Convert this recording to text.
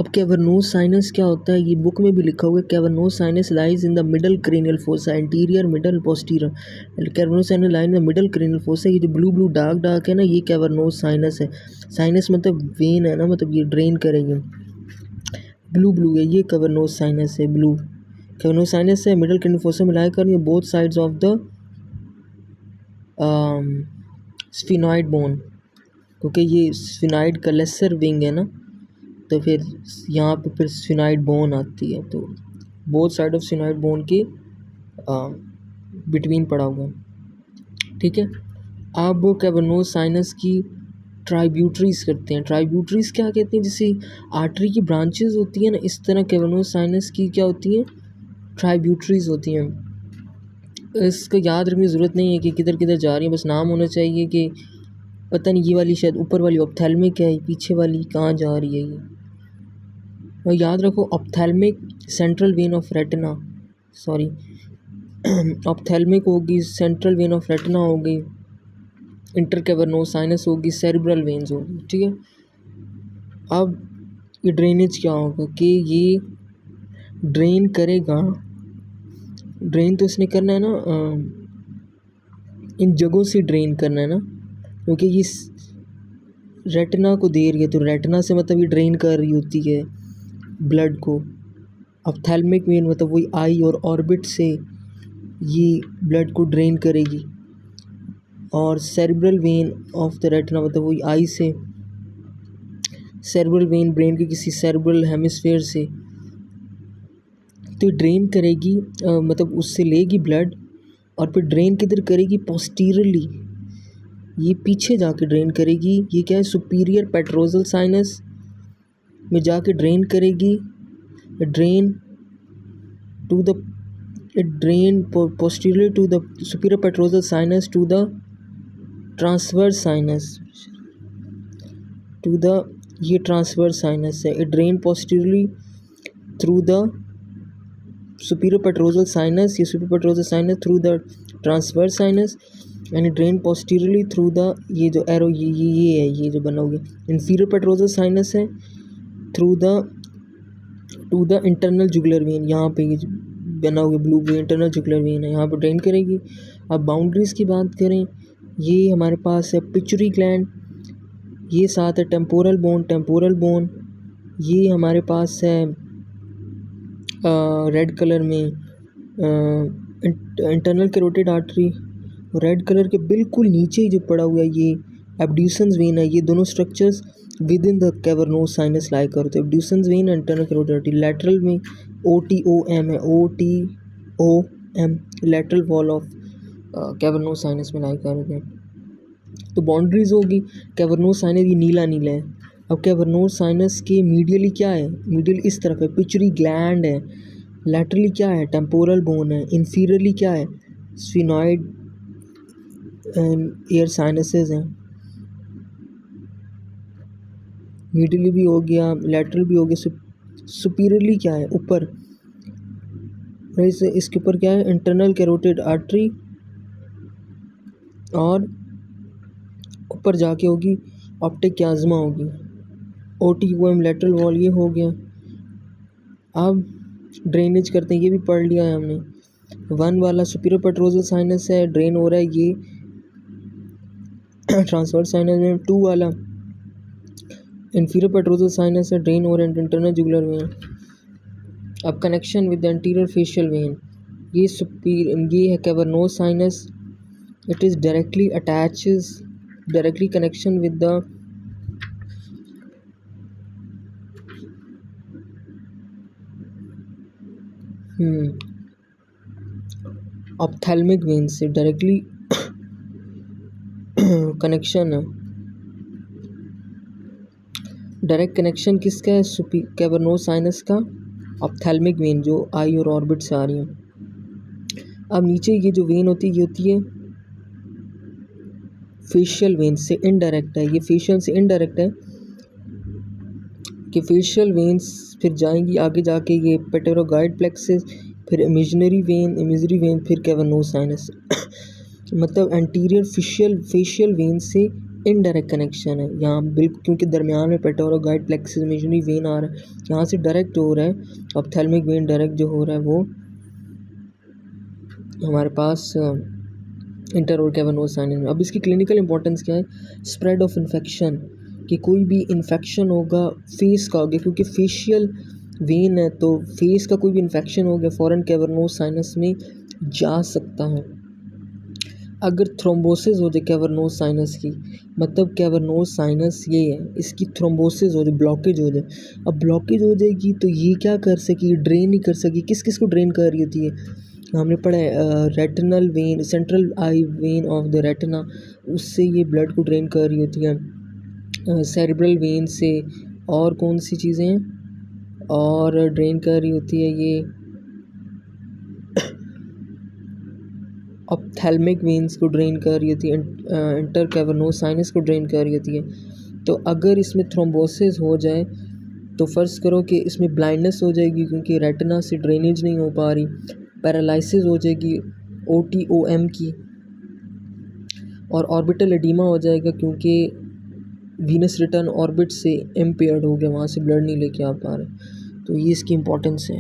अब कैवर्नोस साइनस क्या होता है, ये बुक में भी लिखा हुआ है। Cavernous sinus lies in the middle cranial fossa, interior middle posterior. Cavernous sinus lies in the middle cranial fossa. ये जो ब्लू ब्लू डार्क डार्क है ना, ये कैवर्नोस साइनस है। साइनस मतलब वेन है ना, मतलब ये ड्रेन करेगी। ब्लू ब्लू है ये कैवर्नोस साइनस है, ब्लू कैवर्नोस साइनस है। मिडल क्रेनियल फोसा में लाई कर both sides of the sphenoid bone, क्योंकि ये स्फिनॉइड का लेसर विंग है ना, तो फिर यहाँ पे फिर स्फिनॉइड बोन आती है। तो both side of sphenoid bone के बिटवीन पड़ा हुआ है, ठीक है। अब वो कैवर्नोस साइनस की ट्राइब्यूटरीज करते हैं। ट्राइब्यूटरीज क्या कहते हैं, जैसे आर्टरी की ब्रांचेस होती है ना, इस तरह कैवर्नोस साइनस की क्या होती है, ट्राइब्यूटरीज होती हैं। इसका याद रखने की ज़रूरत नहीं है कि किधर किधर जा रही है, बस नाम होना चाहिए कि पता नहीं ये वाली शायद ऊपर वाली ऑप्थेल्मिक है, पीछे वाली कहाँ जा रही है ये। और याद रखो ophthalmic central vein of retina, sorry ophthalmic होगी सेंट्रल वेन ऑफ रेटिना होगी, इंटरकैवर्नोस साइनस होगी सेरिब्रल वेन्स होगी, ठीक है। अब ये ड्रेनेज क्या होगा कि ये ड्रेन करेगा, ड्रेन तो इसने करना है ना, इन जगहों से ड्रेन करना है ना, क्योंकि ये रेटिना को दे रही है, तो रेटिना से मतलब ये ड्रेन कर रही होती है ब्लड को। ऑप्थेल्मिक वेन मतलब वही आई और ऑर्बिट से ये ब्लड को ड्रेन करेगी, और cerebral when of the retina मतलब वही आई से, सेरिब्रल वेन ब्रेन के किसी सेरिब्रल हेमिस्फेयर से, तो ड्रेन करेगी मतलब उससे लेगी ब्लड, और फिर ड्रेन किधर करेगी, पोस्टीरियरली, ये पीछे जाके ड्रेन करेगी। ये क्या है, सुपीरियर पेट्रोजल साइनस में जाके ड्रेन करेगी, drain to the drain posterior to the superior petrosal sinus to the transverse sinus, to the ये ट्रांसवर्स साइनस है। It drain posteriorly through the superior petrosal sinus, ये superior petrosal sinus through the transverse sinus, and drain posteriorly through the ये जो arrow ये है, ये जो बना हुआ है इंफीरियर पेट्रोजल साइनस है, through the two the internal jugular when, यहाँ पे ये बना हुआ blue when internal jugular when है, यहाँ पे ड्रेन करेगी। अब बाउंड्रीज की बात करें, ये हमारे पास है पिचुरी ग्लैंड, ये साथ है टेम्पोरल बोन, ये हमारे पास है रेड कलर में internal carotid artery, red colour के बिल्कुल नीचे ही जो पड़ा हुआ है ये एब्ड्यूसेंस वेन है। ये दोनों structures within the cavernous sinus lie करते हैं। Abducens vein and internal carotid artery, lateral में OTOM है, OTOM lateral wall of cavernous sinus में लाई करते हैं। तो बाउंड्रीज होगी कैवर्नोस साइनस, ये नीला नीला है। अब कैवर्नोस साइनस के मीडियली क्या है, मीडियल इस तरफ है पिचुरी ग्लैंड है, लैटरली क्या है टेम्पोरल बोन है, इंफीरियरली क्या है स्फिनॉइड एयर साइनसेस हैं। मीडियली भी हो गया, लैटरल भी हो गया, सुपीरियरली क्या है ऊपर, इसके ऊपर क्या है इंटरनल कैरोटिड आर्टरी, और ऊपर जाके होगी ऑप्टिक क्याज़मा होगी, OTOM लेटरल वॉल ये हो गया। अब ड्रेनेज करते हैं, ये भी पढ़ लिया है हमने। 1 वाला सुपीरियर पेट्रोजल साइनस है, ड्रेन हो रहा है ये ट्रांसवर्स साइनस में। 2 वाला इंफीरियर पेट्रोजल साइनस है, ड्रेन हो रहा है इंटरनल जुगुलर वेन। अब connection with the anterior facial vein, ये है cavernous sinus, it is directly attaches, directly connection with the ophthalmic vein से डायरेक्टली कनेक्शन है। डायरेक्ट कनेक्शन किसका है, कैवर्नोस साइनस का ऑप्थेल्मिक वेन जो आई और ऑर्बिट से आ रही है। अब नीचे ये जो वेन होती है ये होती है फेशियल वेन से इनडायरेक्ट है, ये फेशियल से इनडायरेक्ट है कि फेशियल वेन्स फिर जाएंगी आगे जाके ये पेटेरोगाइड प्लेक्सेस, फिर इमेजिनरी वेन, फिर कैवर्नोस साइनस मतलब एंटीरियर फेशियल वेन से इनडायरेक्ट कनेक्शन है यहाँ बिल्कुल, क्योंकि दरमियान में पेट्रोगाइड प्लेक्सस इमेजिनरी वेन आ रहा है, यहाँ से डायरेक्ट हो रहा है। ऑप्थेल्मिक वेन डायरेक्ट जो हो रहा है वो हमारे पास इंटर और कैवर्नोस साइनस में। अब इसकी क्लिनिकल इंपॉर्टेंस क्या है? स्प्रेड ऑफ इन्फेक्शन, कि कोई भी इन्फेक्शन होगा फेस का हो गया, क्योंकि फेशियल वेन है तो फेस का कोई भी इन्फेक्शन हो गया फ़ौरन कैवर्नोस साइनस में जा सकता है। अगर थ्रोम्बोसिस हो जाए कैवर्नोस साइनस की, मतलब कैवर्नोस साइनस ये है, इसकी थ्रोम्बोसिस हो जाए, ब्लॉकेज हो जाए। अब ब्लॉकेज हो जाएगी तो ये क्या कर सकेगी? ड्रेन नहीं कर सकेगी। किस किस को ड्रेन कर रही होती है? हमने पढ़ा है retinal vein, central I when of the retina, उससे ये ब्लड को ड्रेन कर रही होती है। सेरेब्रल वेन से, और कौन सी चीज़ें हैं और ड्रेन कर रही होती है ये? ऑप्थेल्मिक वेन्स को ड्रेन कर रही होती है, इंटर कैवर्नोस साइनस को ड्रेन कर रही होती है। तो अगर इसमें थ्रोम्बोसिस हो जाए तो फ़र्ज़ करो कि इसमें ब्लाइंडनेस हो जाएगी, क्योंकि रेटिना से ड्रेनेज नहीं हो पा रही। पैरालिसिस हो जाएगी OTOM की, और ऑर्बिटल एडिमा हो जाएगा, क्योंकि वीनस रिटर्न ऑर्बिट से इम्पेयर्ड हो गया, वहाँ से ब्लड नहीं लेके आ पा रहे। तो ये इसकी इम्पोर्टेंस है।